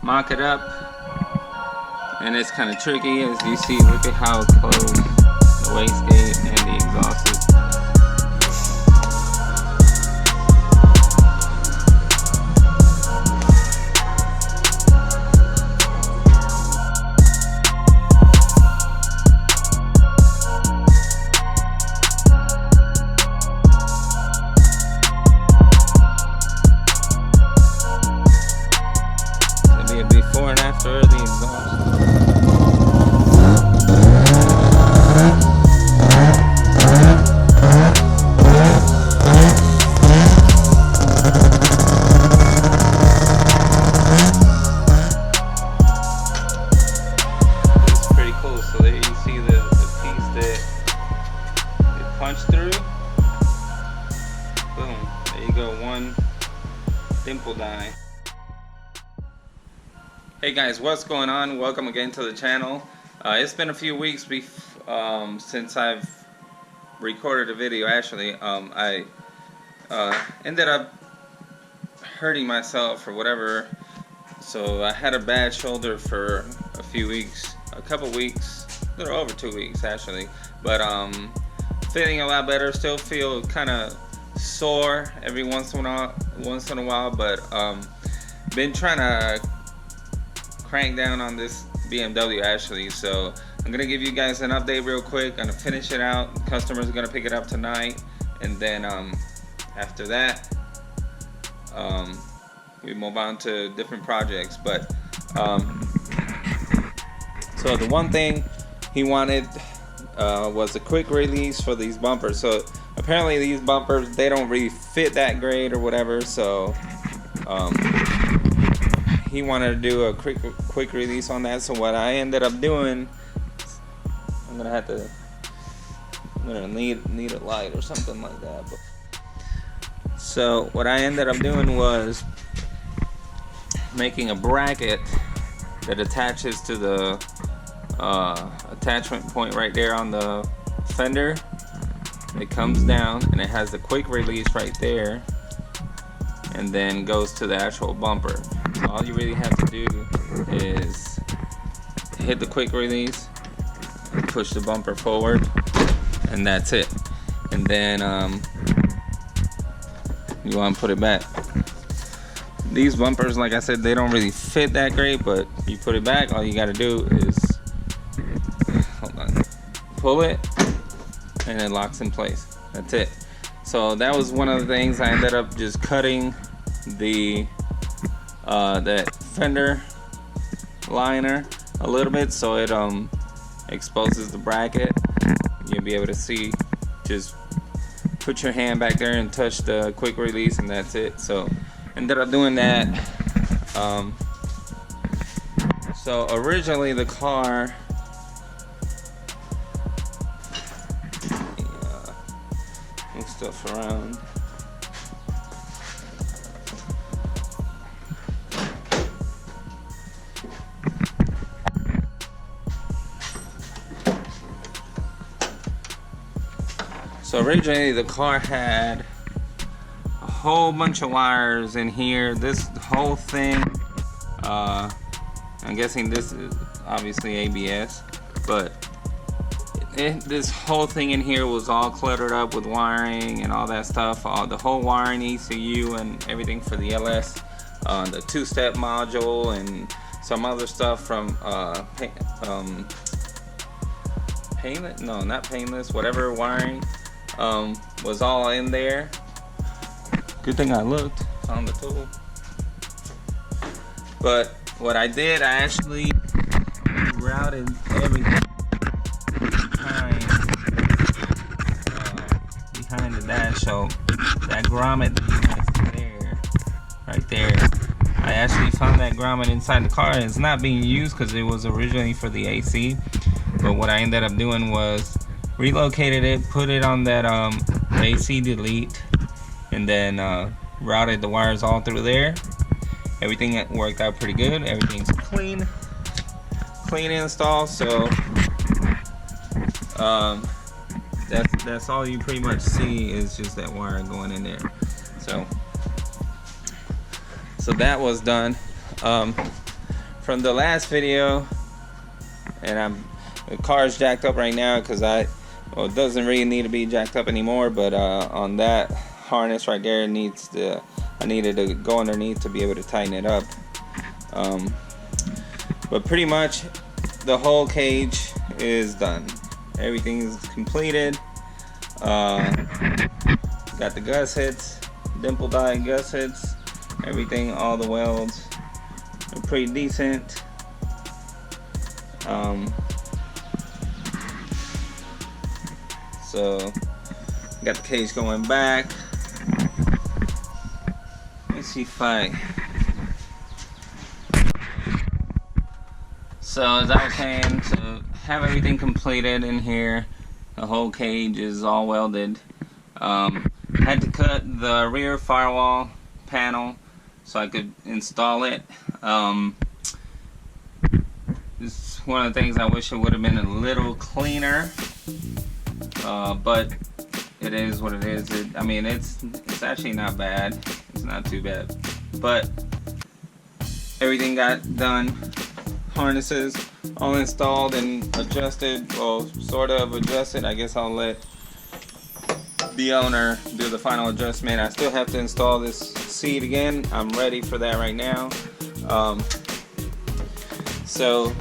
mock it up, and it's kind of tricky. As you see, look at how close the wastegate and the exhaust is. Before and after the exhaust. It's pretty cool. So there you see the piece that it punched through. Boom. There you go. One dimple die. Hey guys, what's going on? Welcome again to the channel. It's been a few weeks since I've recorded a video. Actually, I ended up hurting myself or whatever, so I had a bad shoulder for a few weeks, a couple weeks, a little over 2 weeks actually, but feeling a lot better. Still feel kind of sore every once in a while, but been trying to crank down on this BMW actually, so I'm gonna give you guys an update real quick. Gonna finish it out. Customers are gonna pick it up tonight, and then after that we move on to different projects. But so the one thing he wanted was a quick release for these bumpers. So apparently these bumpers, they don't really fit that great or whatever, so he wanted to do a quick release on that. So what I ended up doing, I'm gonna need a light or something like that. But, so what I ended up doing was making a bracket that attaches to the attachment point right there on the fender. It comes down and it has the quick release right there, and then goes to the actual bumper. So all you really have to do is hit the quick release, push the bumper forward, and that's it. And then you want to put it back. These bumpers, like I said, they don't really fit that great, but you put it back, all you got to do is pull it, and it locks in place. That's it. So that was one of the things. I ended up just cutting the that fender liner a little bit, so it exposes the bracket. You'll be able to see, just put your hand back there and touch the quick release, and that's it. So ended up doing that. So originally the car, move stuff around. So originally the car had a whole bunch of wires in here. This whole thing, I'm guessing this is obviously ABS, but this whole thing in here was all cluttered up with wiring and all that stuff. The whole wiring ECU and everything for the LS, the two-step module and some other stuff from Painless, no, not Painless, whatever wiring was all in there. Good thing I looked, found the tool. But what I did, I actually routed everything behind the dash. So that grommet there, right there, I actually found that grommet inside the car. It's not being used because it was originally for the AC. But what I ended up doing was relocated it, put it on that AC delete, and then routed the wires all through there. Everything worked out pretty good. Everything's clean install. So that's all you pretty much see is just that wire going in there. So that was done. from the last video, and the car is jacked up right now because well, it doesn't really need to be jacked up anymore, but on that harness right there, I needed to go underneath to be able to tighten it up. But pretty much the whole cage is done. Everything is completed. Got the gussets, dimple dyed gussets, everything, all the welds are pretty decent. So got the cage going back. Let's see if so as I was saying, to have everything completed in here, the whole cage is all welded. Had to cut the rear firewall panel so I could install it. This is one of the things I wish it would have been a little cleaner, but it is what it is. I mean, it's actually not bad. It's not too bad, but everything got done. Harnesses all installed and adjusted, well, sort of adjusted. I guess I'll let the owner do the final adjustment. I still have to install this seat again. I'm ready for that right now. So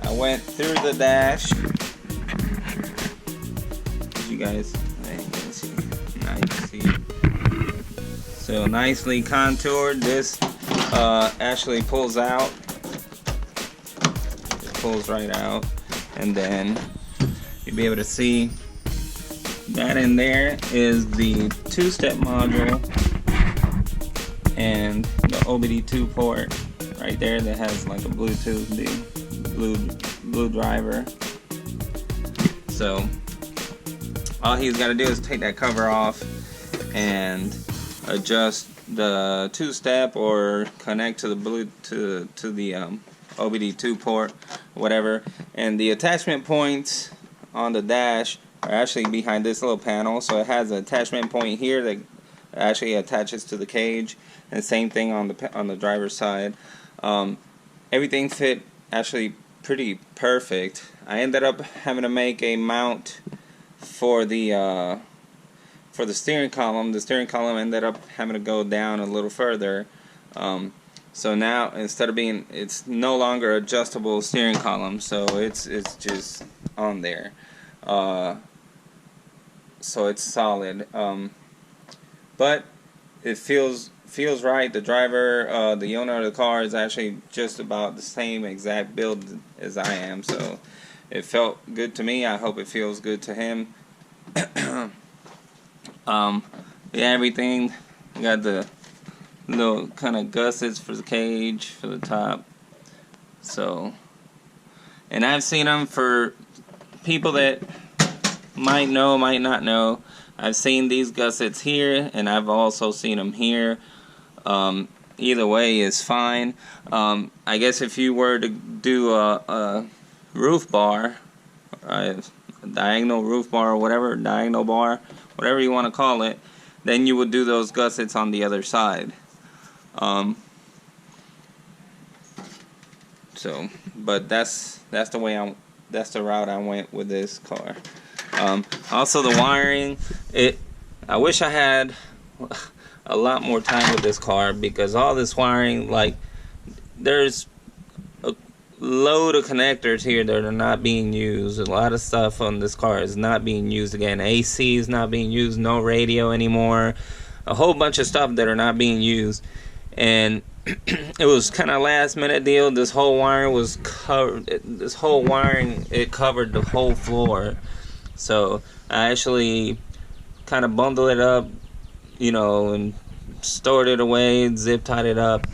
I went through the dash. You guys can see. Nice. See. So nicely contoured. This actually pulls out. It pulls right out, and then you'll be able to see that in there is the two-step module and the OBD2 port right there that has like a Bluetooth, the blue driver. So all he's got to do is take that cover off and adjust the two-step or connect to the to the OBD2 port, whatever. And the attachment points on the dash are actually behind this little panel, so it has an attachment point here that actually attaches to the cage, and same thing on the driver's side. Everything fit actually pretty perfect. I ended up having to make a mount for the steering column. The steering column ended up having to go down a little further. So now instead of being, it's no longer adjustable steering column, so it's just on there. So it's solid, but it feels right. The driver, the owner of the car, is actually just about the same exact build as I am, so it felt good to me. I hope it feels good to him. Yeah, everything. I got the little kind of gussets for the cage, for the top. So, and I've seen them for people that might know, might not know. I've seen these gussets here, and I've also seen them here. Either way is fine. I guess if you were to do a roof bar, a diagonal roof bar, or whatever, diagonal bar, whatever you want to call it, then you would do those gussets on the other side. So, but that's the way that's the route I went with this car. Also the wiring, I wish I had a lot more time with this car, because all this wiring, like, there's a load of connectors here that are not being used. A lot of stuff on this car is not being used. Again, AC is not being used, no radio anymore, a whole bunch of stuff that are not being used. And it was kind of last minute deal. This whole wiring was covered. It covered the whole floor. So I actually kind of bundled it up, you know, and stored it away, zip tied it up,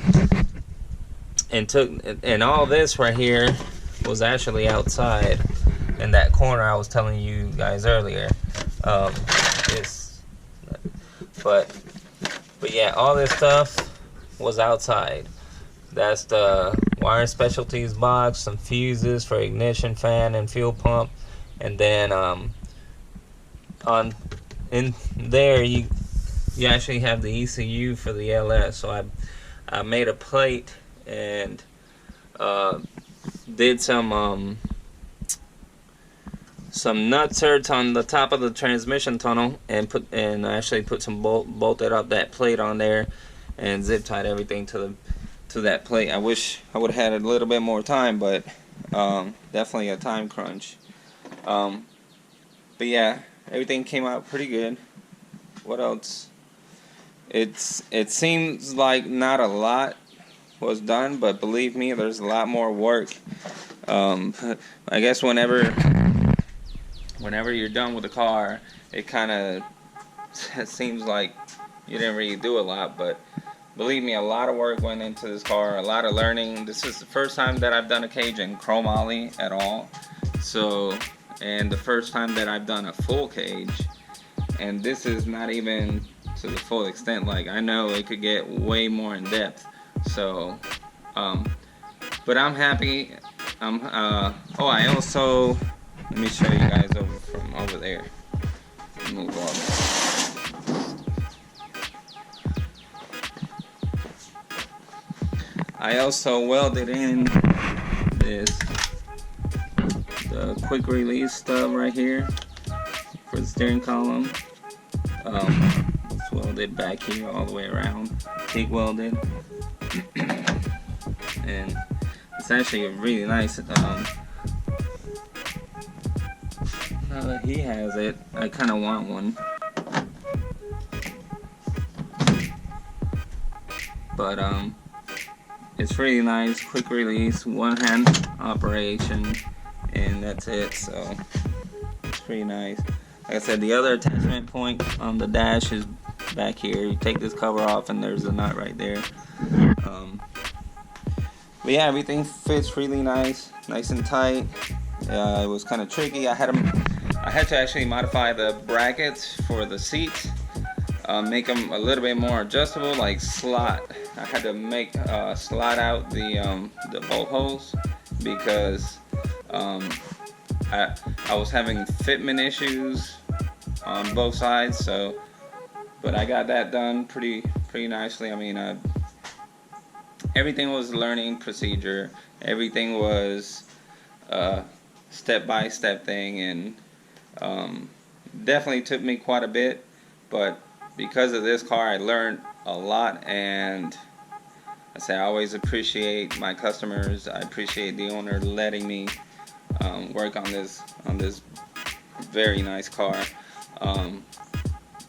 and all this right here was actually outside in that corner I was telling you guys earlier. But yeah, all this stuff was outside. That's the Wire Specialties box, some fuses for ignition, fan, and fuel pump, and then in there you actually have the ECU for the LS. So I made a plate and Did some nut on the top of the transmission tunnel, and actually put some bolted up that plate on there, and zip tied everything to that plate. I wish I would have had a little bit more time, but definitely a time crunch. But yeah, everything came out pretty good. What else? It seems like not a lot was done, but believe me, there's a lot more work. I guess whenever you're done with the car, it kind of seems like you didn't really do a lot, but believe me, a lot of work went into this car, a lot of learning. This is the first time that I've done a cage in chrome ollie at all, so, and the first time that I've done a full cage, and this is not even to the full extent. Like, I know it could get way more in depth, so but I'm happy. Oh, I also, let me show you guys from over there. Move on. I also welded in the quick release stub right here for the steering column. It's welded back here all the way around, TIG welded, and it's actually really nice. Now that he has it, I kind of want one, but it's really nice, quick release, one hand operation, and that's it. So it's pretty nice. Like I said, the other attachment point on the dash is back here. You take this cover off and there's a nut right there. But yeah, everything fits really nice and tight. It was kind of tricky. I had to actually modify the brackets for the seats, make them a little bit more adjustable, like slot. I had to make slot out the bolt holes because I was having fitment issues on both sides. So, but I got that done pretty nicely. I mean, everything was learning procedure. Everything was step-by-step thing, and definitely took me quite a bit. But because of this car, I learned a lot, and I say I always appreciate my customers. I appreciate the owner letting me work on this very nice car.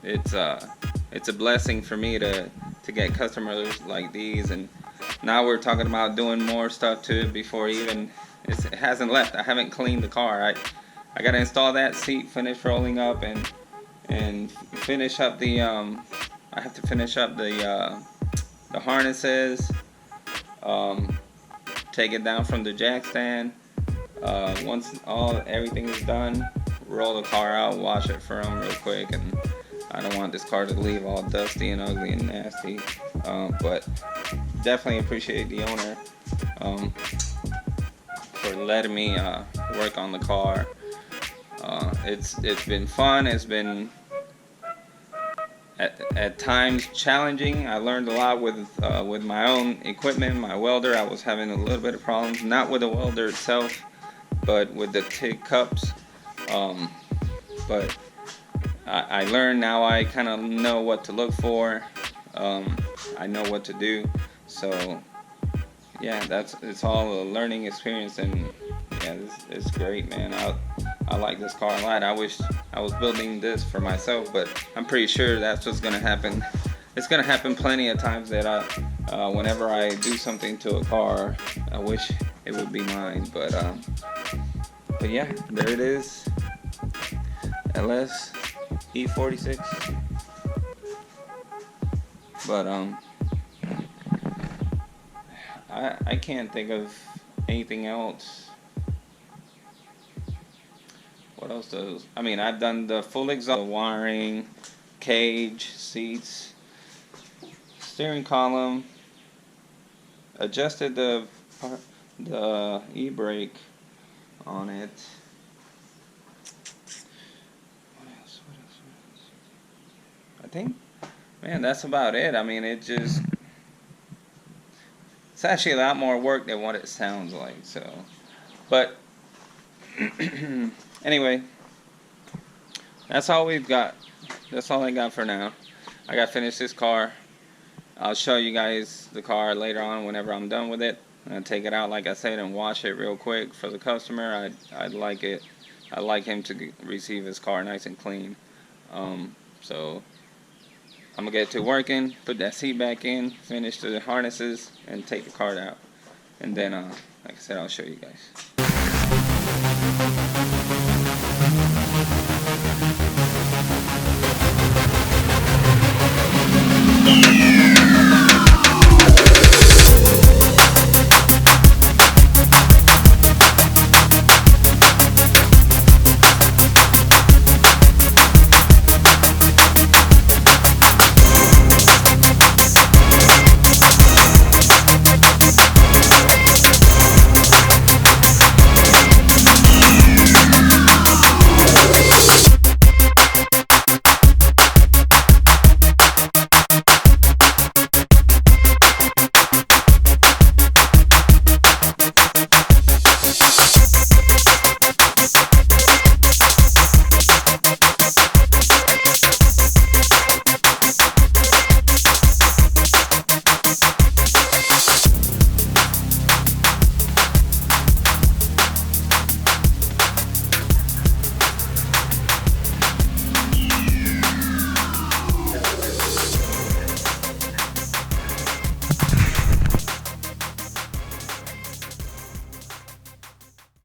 It's a blessing for me to get customers like these, and now we're talking about doing more stuff to it before even it hasn't left. I haven't cleaned the car. I gotta install that seat, finish rolling up, and finish up the I have to finish up the harnesses, take it down from the jack stand. Once everything is done, roll the car out, wash it for them real quick, and I don't want this car to leave all dusty and ugly and nasty. But definitely appreciate the owner for letting me work on the car. It's been fun. It's been at times challenging. I learned a lot with my own equipment. My welder, I was having a little bit of problems, not with the welder itself, but with the TIG cups. But I learned now. I kind of know what to look for. I know what to do. So yeah, it's all a learning experience, and yeah, it's great, man. I like this car a lot. I wish I was building this for myself, but I'm pretty sure that's what's gonna happen. It's gonna happen plenty of times that whenever I do something to a car, I wish it would be mine. But yeah, there it is. LS E46. But I can't think of anything else. What else does? I mean, I've done the full exhaust, the wiring, cage, seats, steering column, adjusted the e-brake on it. What else? I think, man, that's about it. I mean, it just it's actually a lot more work than what it sounds like. So, but anyway, that's all we've got. That's all I got for now. I gotta finish this car. I'll show you guys the car later on whenever I'm done with it. I'll take it out, like I said, and wash it real quick for the customer. I'd like it. I'd like him to receive his car nice and clean. So I'm gonna get to working, put that seat back in, finish the harnesses, and take the car out. And then, like I said, I'll show you guys.